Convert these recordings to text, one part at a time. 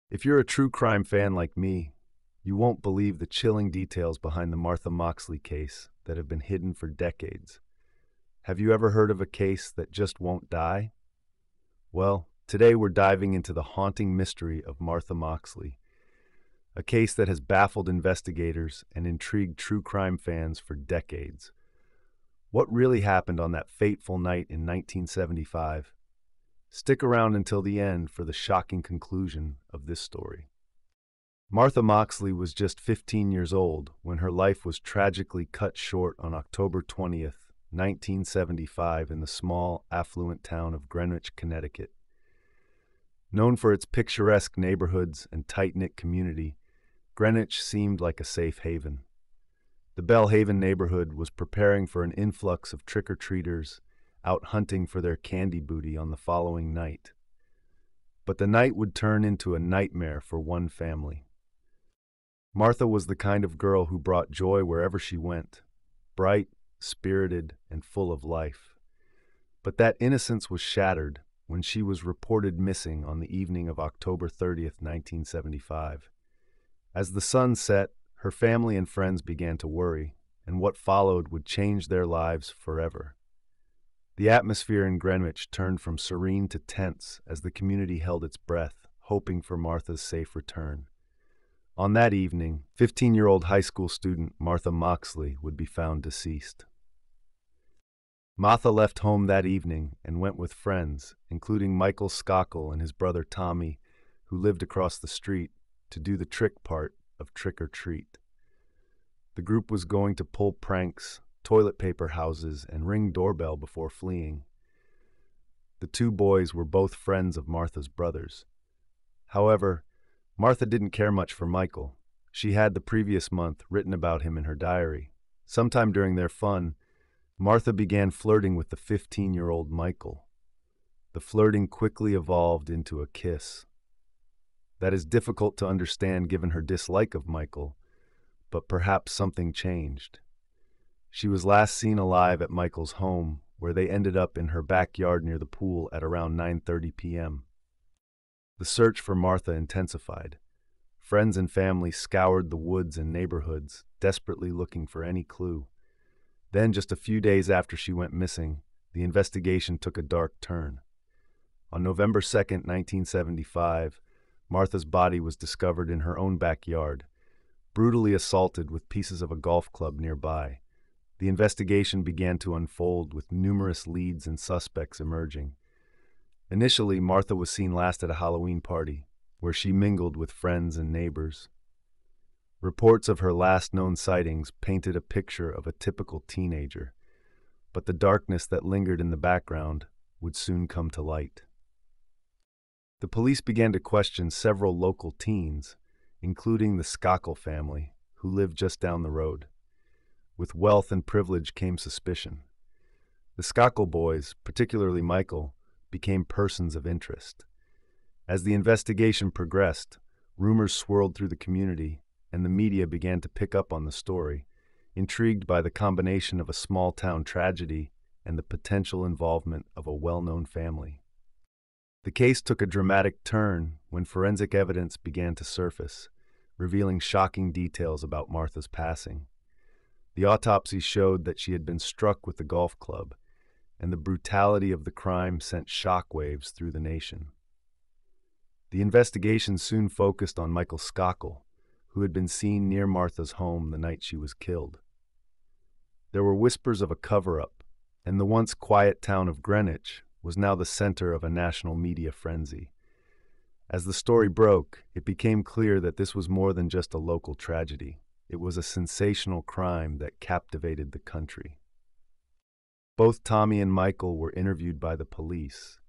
If you're a true crime fan like me, you won't believe the chilling details behind the Martha Moxley case that have been hidden for decades. Have you ever heard of a case that just won't die? Well, today we're diving into the haunting mystery of Martha Moxley, a case that has baffled investigators and intrigued true crime fans for decades. What really happened on that fateful night in 1975? Stick around until the end for the shocking conclusion of this story. Martha Moxley was just 15 years old when her life was tragically cut short on October 20th, 1975 in the small, affluent town of Greenwich, Connecticut. Known for its picturesque neighborhoods and tight-knit community, Greenwich seemed like a safe haven. The Belle Haven neighborhood was preparing for an influx of trick-or-treaters out hunting for their candy booty on the following night. But the night would turn into a nightmare for one family. Martha was the kind of girl who brought joy wherever she went, bright, spirited, and full of life. But that innocence was shattered when she was reported missing on the evening of October 30th, 1975. As the sun set, her family and friends began to worry, and what followed would change their lives forever. The atmosphere in Greenwich turned from serene to tense as the community held its breath, hoping for Martha's safe return. On that evening, 15-year-old high school student Martha Moxley would be found deceased. Martha left home that evening and went with friends, including Michael Skokel and his brother Tommy, who lived across the street, to do the trick part of Trick or Treat. The group was going to pull pranks, toilet paper houses, and ring doorbell before fleeing. The two boys were both friends of Martha's brothers. However, Martha didn't care much for Michael. She had the previous month written about him in her diary. Sometime during their fun, Martha began flirting with the 15-year-old Michael. The flirting quickly evolved into a kiss. That is difficult to understand given her dislike of Michael, but perhaps something changed. She was last seen alive at Michael's home, where they ended up in her backyard near the pool at around 9:30 p.m. The search for Martha intensified. Friends and family scoured the woods and neighborhoods, desperately looking for any clue. Then, just a few days after she went missing, the investigation took a dark turn. On November 2nd, 1975, Martha's body was discovered in her own backyard, brutally assaulted with pieces of a golf club nearby. The investigation began to unfold with numerous leads and suspects emerging. Initially, Martha was seen last at a Halloween party, where she mingled with friends and neighbors. Reports of her last known sightings painted a picture of a typical teenager, but the darkness that lingered in the background would soon come to light. The police began to question several local teens, including the Skokel family, who lived just down the road. With wealth and privilege came suspicion. The Skokel boys, particularly Michael, became persons of interest. As the investigation progressed, rumors swirled through the community, and the media began to pick up on the story, intrigued by the combination of a small-town tragedy and the potential involvement of a well-known family. The case took a dramatic turn when forensic evidence began to surface, revealing shocking details about Martha's passing. The autopsy showed that she had been struck with the golf club, and the brutality of the crime sent shockwaves through the nation. The investigation soon focused on Michael Skokel, who had been seen near Martha's home the night she was killed. There were whispers of a cover-up, and the once quiet town of Greenwich was now the center of a national media frenzy. As the story broke, it became clear that this was more than just a local tragedy. It was a sensational crime that captivated the country. Both Tommy and Michael were interviewed by the police.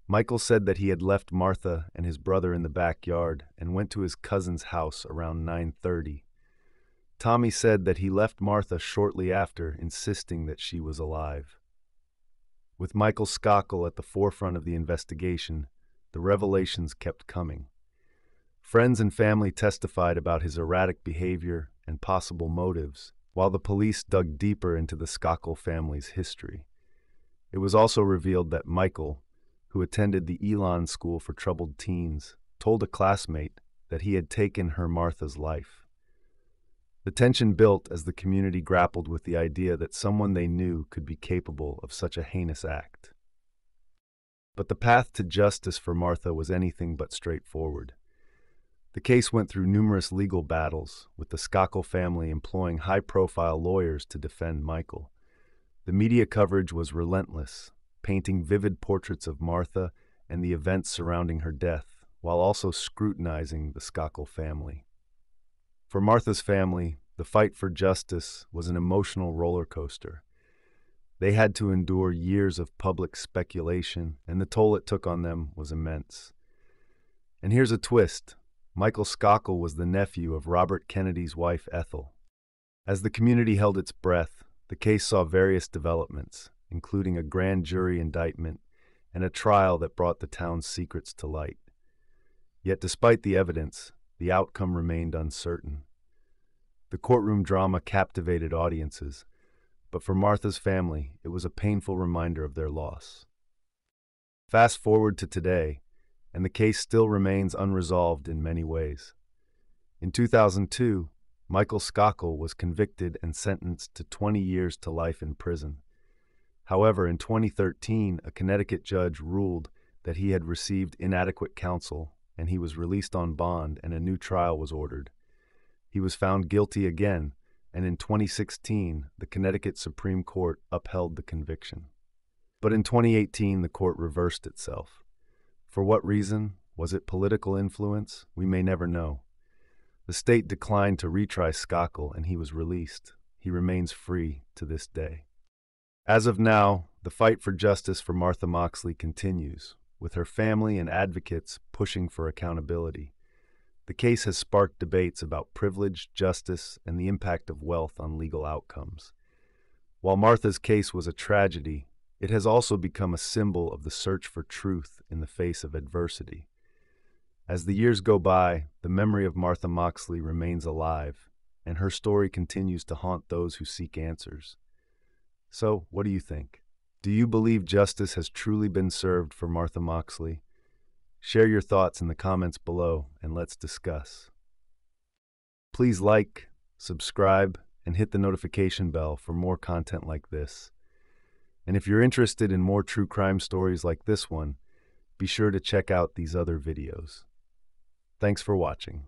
Michael said that he had left Martha and his brother in the backyard and went to his cousin's house around 9:30. Tommy said that he left Martha shortly after, insisting that she was alive. With Michael Skokel at the forefront of the investigation, the revelations kept coming. Friends and family testified about his erratic behavior and possible motives, while the police dug deeper into the Skokel family's history. It was also revealed that Michael, who attended the Elon School for Troubled Teens, told a classmate that he had taken her Martha's life. The tension built as the community grappled with the idea that someone they knew could be capable of such a heinous act. But the path to justice for Martha was anything but straightforward. The case went through numerous legal battles, with the Zirkel family employing high-profile lawyers to defend Michael. The media coverage was relentless, painting vivid portraits of Martha and the events surrounding her death, while also scrutinizing the Zirkel family. For Martha's family, the fight for justice was an emotional roller coaster. They had to endure years of public speculation, and the toll it took on them was immense. And here's a twist. Michael Zirkel was the nephew of Robert Kennedy's wife, Ethel. As the community held its breath, the case saw various developments, including a grand jury indictment and a trial that brought the town's secrets to light. Yet despite the evidence, the outcome remained uncertain. The courtroom drama captivated audiences, but for Martha's family, it was a painful reminder of their loss. Fast forward to today, and the case still remains unresolved in many ways. In 2002, Michael Zirkel was convicted and sentenced to 20 years to life in prison. However, in 2013, a Connecticut judge ruled that he had received inadequate counsel, and he was released on bond and a new trial was ordered. He was found guilty again, and in 2016, the Connecticut Supreme Court upheld the conviction. But in 2018, the court reversed itself. For what reason? Was it political influence? We may never know. The state declined to retry Zirkel, and he was released. He remains free to this day. As of now, the fight for justice for Martha Moxley continues, with her family and advocates pushing for accountability. The case has sparked debates about privilege, justice, and the impact of wealth on legal outcomes. While Martha's case was a tragedy, it has also become a symbol of the search for truth in the face of adversity. As the years go by, the memory of Martha Moxley remains alive, and her story continues to haunt those who seek answers. So, what do you think? Do you believe justice has truly been served for Martha Moxley? Share your thoughts in the comments below, and let's discuss. Please like, subscribe, and hit the notification bell for more content like this. And if you're interested in more true crime stories like this one, be sure to check out these other videos. Thanks for watching.